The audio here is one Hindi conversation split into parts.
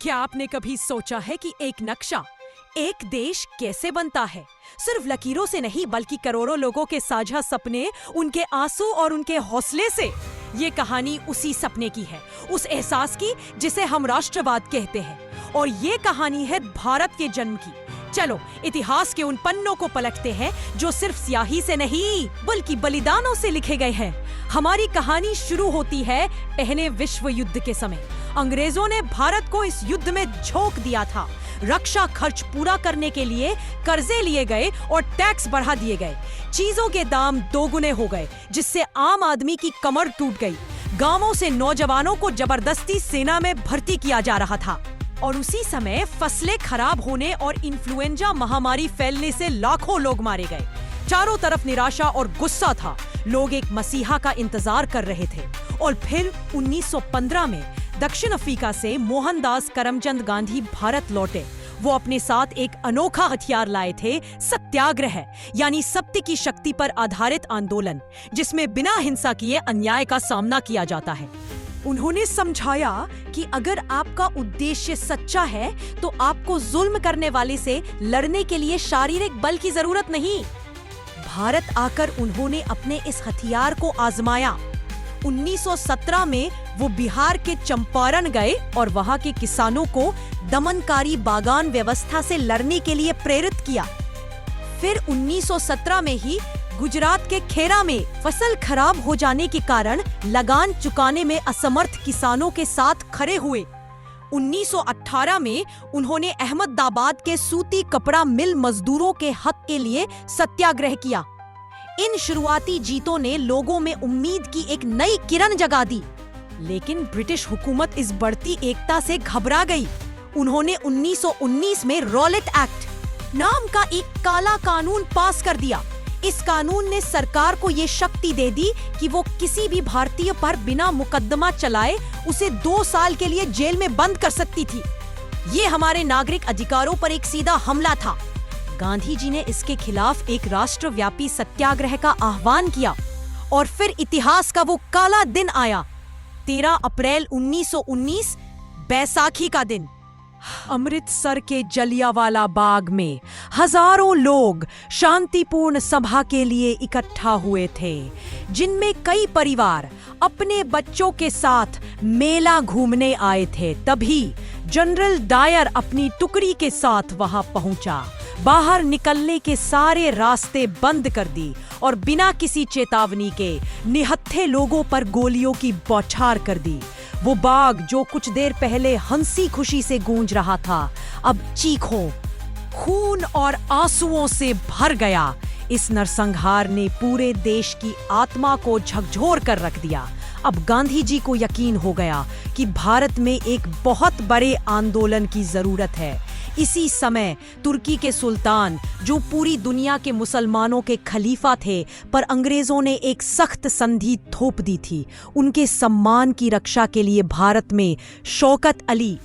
क्या आपने कभी सोचा है कि एक नक्शा, एक देश कैसे बनता है? सिर्फ लकीरों से नहीं, बल्कि करोड़ों लोगों के साझा सपने, उनके आंसू और उनके हौसले से। ये कहानी उसी सपने की है, उस एहसास की जिसे हम राष्ट्रवाद कहते हैं। और ये कहानी है भारत के जन्म की। चलो इतिहास के उन पन्नों को पलटते हैं जो सिर्फ स्याही से नहीं बल्कि बलिदानों से लिखे गए हैं। हमारी कहानी शुरू होती है पहले विश्व युद्ध के समय। अंग्रेजों ने भारत को इस युद्ध में झोंक दिया था। रक्षा खर्च पूरा करने के लिए कर्जे लिए गए और टैक्स बढ़ा दिए गए। चीजों के दाम दोगुने हो गए, जिससे आम आदमी की कमर टूट गई। गांवों से नौजवानों को जबरदस्ती सेना में भर्ती किया जा रहा था। और उसी समय फसलें खराब होने और इन्फ्लुएंजा महामारी फैलने से लाखों लोग मारे गए। चारों तरफ निराशा और गुस्सा था। लोग एक मसीहा का इंतजार कर रहे थे। और फिर 1915 में दक्षिण अफ्रीका से मोहनदास करमचंद गांधी भारत लौटे। वो अपने साथ एक अनोखा हथियार लाए थे, सत्याग्रह, यानी सत्य की शक्ति पर आधारित आंदोलन, जिसमें बिना हिंसा किए अन्याय का सामना किया जाता है। उन्होंने समझाया कि अगर आपका उद्देश्य सच्चा है तो आपको जुल्म करने वाले से लड़ने के लिए शारीरिक बल की जरूरत नहीं। भारत आकर उन्होंने अपने इस हथियार को आजमाया। 1917 में वो बिहार के चंपारण गए और वहां के किसानों को दमनकारी बागान व्यवस्था से लड़ने के लिए प्रेरित किया। फिर 1917 में ही गुजरात के खेरा में फसल खराब हो जाने के कारण लगान चुकाने में असमर्थ किसानों के साथ खड़े हुए। 1918 में उन्होंने अहमदाबाद के सूती कपड़ा मिल मजदूरों के हक के लिए सत्याग्रह किया। इन शुरुआती जीतों ने लोगों में उम्मीद की एक नई किरण जगा दी। लेकिन ब्रिटिश हुकूमत इस बढ़ती एकता से घबरा गई। उन्होंने 1919 में रॉलेट एक्ट नाम का एक काला कानून पास कर दिया। इस कानून ने सरकार को ये शक्ति दे दी कि वो किसी भी भारतीय पर बिना मुकदमा चलाए उसे 2 साल के लिए जेल में बंद कर सकती थी। ये हमारे नागरिक अधिकारों पर एक सीधा हमला था। गांधी जी ने इसके खिलाफ एक राष्ट्रव्यापी सत्याग्रह का आह्वान किया। और फिर इतिहास का वो काला दिन आया, 13 अप्रैल 1919, बैसाखी का दिन। अमृतसर के जलियांवाला बाग में हजारों लोग शांतिपूर्ण सभा के लिए इकट्ठा हुए थे, जिनमें कई परिवार अपने बच्चों के साथ मेला घूमने आए थे। तभी जनरल डायर अपनी टुकड़ी के साथ वहां पहुंचा। बाहर निकलने के सारे रास्ते बंद कर दी और बिना किसी चेतावनी के निहत्थे लोगों पर गोलियों की बौछार कर दी। वो बाग जो कुछ देर पहले हंसी खुशी से गूंज रहा था, अब चीखों, खून और आंसुओं से भर गया। इस नरसंहार ने पूरे देश की आत्मा को झकझोर कर रख दिया। अब गांधी जी को यकीन हो गया कि भारत में एक बहुत बड़े आंदोलन की जरूरत है। इसी समय तुर्की के सुल्तान, जो पूरी दुनिया के मुसलमानों के खलीफा थे, पर अंग्रेजों ने एक सख्त संधि थोप दी थी। उनके सम्मान की रक्षा के लिए भारत में शौकत अली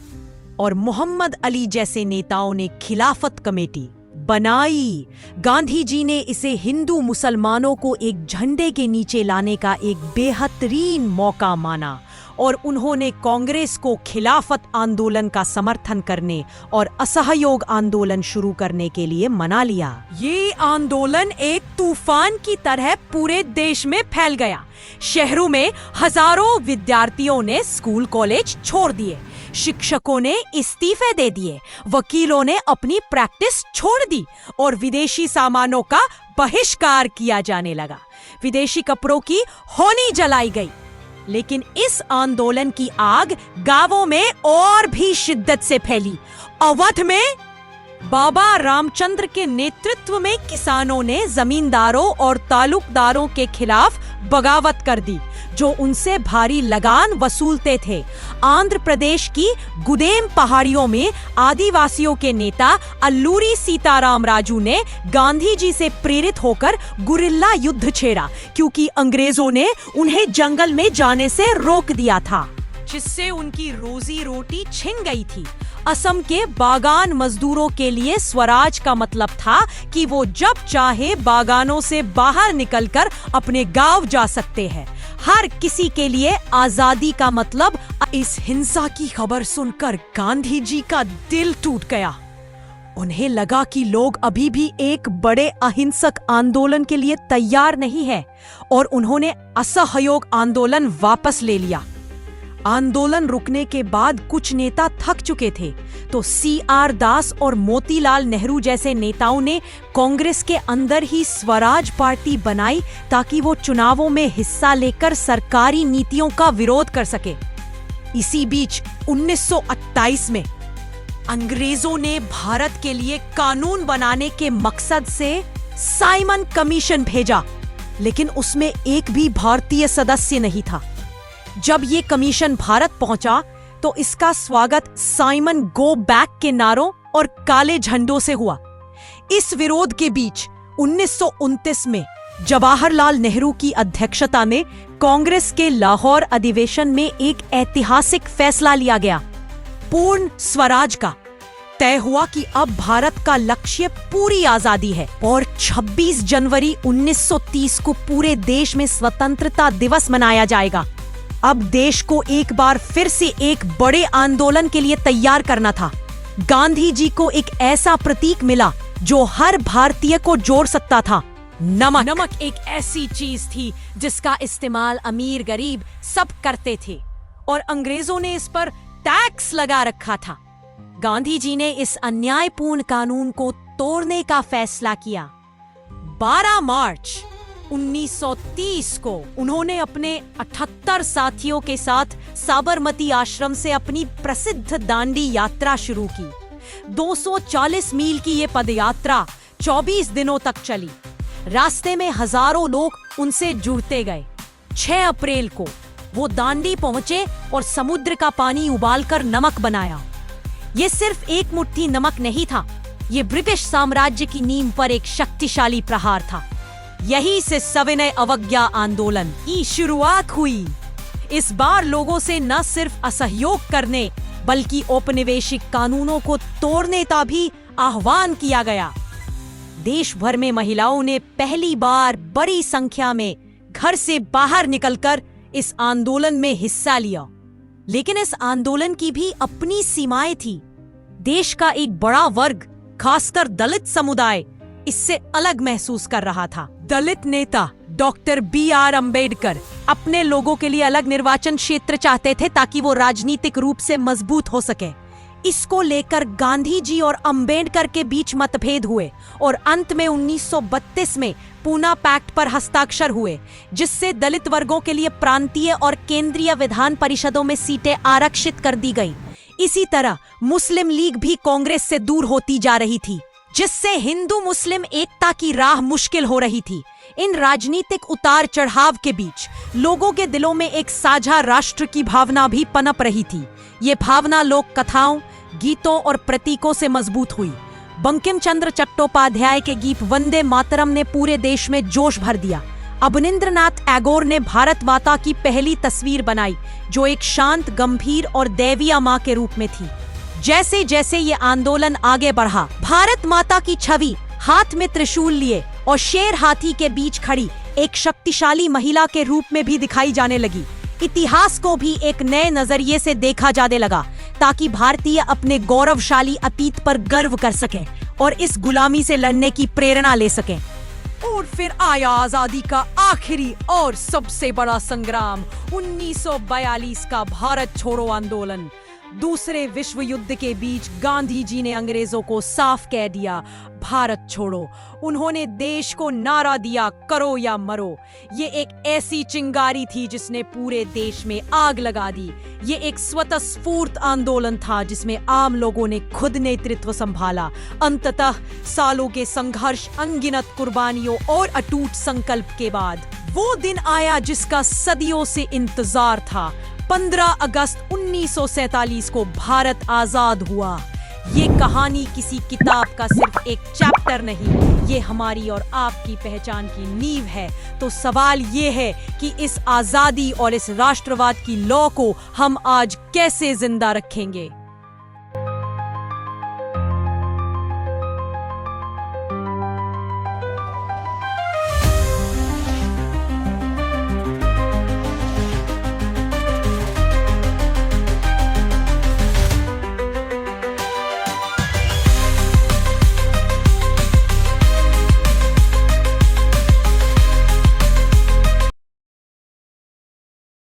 और मोहम्मद अली जैसे नेताओं ने खिलाफत कमेटी बनाई। गांधी जी ने इसे हिंदू मुसलमानों को एक झंडे के नीचे लाने का एक बेहतरीन मौका माना और उन्होंने कांग्रेस को खिलाफत आंदोलन का समर्थन करने और असहयोग आंदोलन शुरू करने के लिए मना लिया। ये आंदोलन एक तूफान की तरह पूरे देश में फैल गया। शहरों में हजारों विद्यार्थियों ने स्कूल कॉलेज छोड़ दिए, शिक्षकों ने इस्तीफे दे दिए, वकीलों ने अपनी प्रैक्टिस छोड़ दी और विदेशी सामानों का बहिष्कार किया जाने लगा। विदेशी कपड़ों की होली जलाई गई। लेकिन इस आंदोलन की आग गांवों में और भी शिद्दत से फैली। अवध में बाबा रामचंद्र के नेतृत्व में किसानों ने जमींदारों और तालुकदारों के खिलाफ बगावत कर दी, जो उनसे भारी लगान वसूलते थे। आंध्र प्रदेश की गुदेम पहाड़ियों में आदिवासियों के नेता अल्लूरी सीताराम राजू ने गांधी जी से प्रेरित होकर गुरिल्ला युद्ध छेड़ा, क्योंकि अंग्रेजों ने उन्हें जंगल में जाने से रोक दिया था, जिससे उनकी रोजी रोटी छिन गई थी। असम के बागान मजदूरों के लिए स्वराज का मतलब था कि वो जब चाहे बागानों से बाहर निकलकर अपने गांव जा सकते हैं। हर किसी के लिए आजादी का मतलब। इस हिंसा की खबर सुनकर गांधी जी का दिल टूट गया। उन्हें लगा कि लोग अभी भी एक बड़े अहिंसक आंदोलन के लिए तैयार नहीं है और उन्होंने असहयोग आंदोलन वापस ले लिया। आंदोलन रुकने के बाद कुछ नेता थक चुके थे, तो CR दास और मोतीलाल नेहरू जैसे नेताओं ने कांग्रेस के अंदर ही स्वराज पार्टी बनाई ताकि वो चुनावों में हिस्सा लेकर सरकारी नीतियों का विरोध कर सके। इसी बीच 1928 में अंग्रेजों ने भारत के लिए कानून बनाने के मकसद से साइमन कमीशन भेजा, लेकिन उसमें एक भी भारतीय सदस्य नहीं था। जब ये कमीशन भारत पहुंचा तो इसका स्वागत साइमन गो बैक के नारों और काले झंडों से हुआ। इस विरोध के बीच 1929 में जवाहरलाल नेहरू की अध्यक्षता में कांग्रेस के लाहौर अधिवेशन में एक ऐतिहासिक फैसला लिया गया। पूर्ण स्वराज का तय हुआ कि अब भारत का लक्ष्य पूरी आजादी है और 26 जनवरी 1930 को पूरे देश में स्वतंत्रता दिवस मनाया जाएगा। अब देश को एक बार फिर से एक बड़े आंदोलन के लिए तैयार करना था। गांधी जी को एक ऐसा प्रतीक मिला जो हर भारतीय को जोड़ सकता था। नमक एक ऐसी चीज थी जिसका इस्तेमाल अमीर गरीब सब करते थे और अंग्रेजों ने इस पर टैक्स लगा रखा था। गांधी जी ने इस अन्यायपूर्ण कानून को तोड़ने का फैसला किया। 12 मार्च 1930 को उन्होंने अपने 78 साथियों के साथ साबरमती आश्रम से अपनी प्रसिद्ध दांडी यात्रा शुरू की। 240 मील की ये पदयात्रा 24 दिनों तक चली। रास्ते में हजारों लोग उनसे जुड़ते गए। 6 अप्रैल को वो दांडी पहुंचे और समुद्र का पानी उबालकर नमक बनाया। ये सिर्फ एक मुट्ठी नमक नहीं था, ये ब्रिटिश साम्राज्य की नींव पर एक शक्तिशाली प्रहार था। यही से सविनय अवज्ञा आंदोलन की शुरुआत हुई। इस बार लोगों से न सिर्फ असहयोग करने बल्कि औपनिवेशिक कानूनों को तोड़ने का भी आह्वान किया गया। देश भर में महिलाओं ने पहली बार बड़ी संख्या में घर से बाहर निकलकर इस आंदोलन में हिस्सा लिया। लेकिन इस आंदोलन की भी अपनी सीमाएं थी। देश का एक बड़ा वर्ग, खासकर दलित समुदाय, इससे अलग महसूस कर रहा था। दलित नेता डॉक्टर BR अम्बेडकर अपने लोगों के लिए अलग निर्वाचन क्षेत्र चाहते थे ताकि वो राजनीतिक रूप से मजबूत हो सके। इसको लेकर गांधी जी और अम्बेडकर के बीच मतभेद हुए और अंत में 1932 में पूना पैक्ट पर हस्ताक्षर हुए, जिससे दलित वर्गों के लिए प्रांतीय और केंद्रीय विधान परिषदों में सीटें आरक्षित कर दी गईं। इसी तरह मुस्लिम लीग भी कांग्रेस से दूर होती जा रही थी, जिससे हिंदू मुस्लिम एकता की राह मुश्किल हो रही थी। इन राजनीतिक उतार चढ़ाव के बीच लोगों के दिलों में एक साझा राष्ट्र की भावना भी पनप रही थी। ये भावना लोक कथाओं, गीतों और प्रतीकों से मजबूत हुई। बंकिम चंद्र चट्टोपाध्याय के गीत वंदे मातरम ने पूरे देश में जोश भर दिया। अवनिंद्रनाथ टैगोर ने भारत माता की पहली तस्वीर बनाई, जो एक शांत, गंभीर और दैवीय मां के रूप में थी। जैसे जैसे ये आंदोलन आगे बढ़ा, भारत माता की छवि हाथ में त्रिशूल लिए और शेर हाथी के बीच खड़ी एक शक्तिशाली महिला के रूप में भी दिखाई जाने लगी। इतिहास को भी एक नए नजरिए से देखा जाने लगा ताकि भारतीय अपने गौरवशाली अतीत पर गर्व कर सकें और इस गुलामी से लड़ने की प्रेरणा ले सकें। और फिर आया आजादी का आखिरी और सबसे बड़ा संग्राम, 1942 का भारत छोड़ो आंदोलन। दूसरे विश्व युद्ध के बीच गांधी जी ने अंग्रेजों को साफ कह दिया, भारत छोड़ो। उन्होंने देश को नारा दिया, करो या मरो। ये एक ऐसी चिंगारी थी जिसने पूरे देश में आग लगा दी। ये एक स्वतःस्फूर्त आंदोलन था जिसमें आम लोगों ने खुद नेतृत्व संभाला। अंततः सालों के संघर्ष, अनगिनत कुर्बानियों और अटूट संकल्प के बाद वो दिन आया जिसका सदियों से इंतजार था। 15 अगस्त 1947 को भारत आजाद हुआ। ये कहानी किसी किताब का सिर्फ एक चैप्टर नहीं, ये हमारी और आपकी पहचान की नींव है। तो सवाल ये है कि इस आजादी और इस राष्ट्रवाद की लौ को हम आज कैसे जिंदा रखेंगे।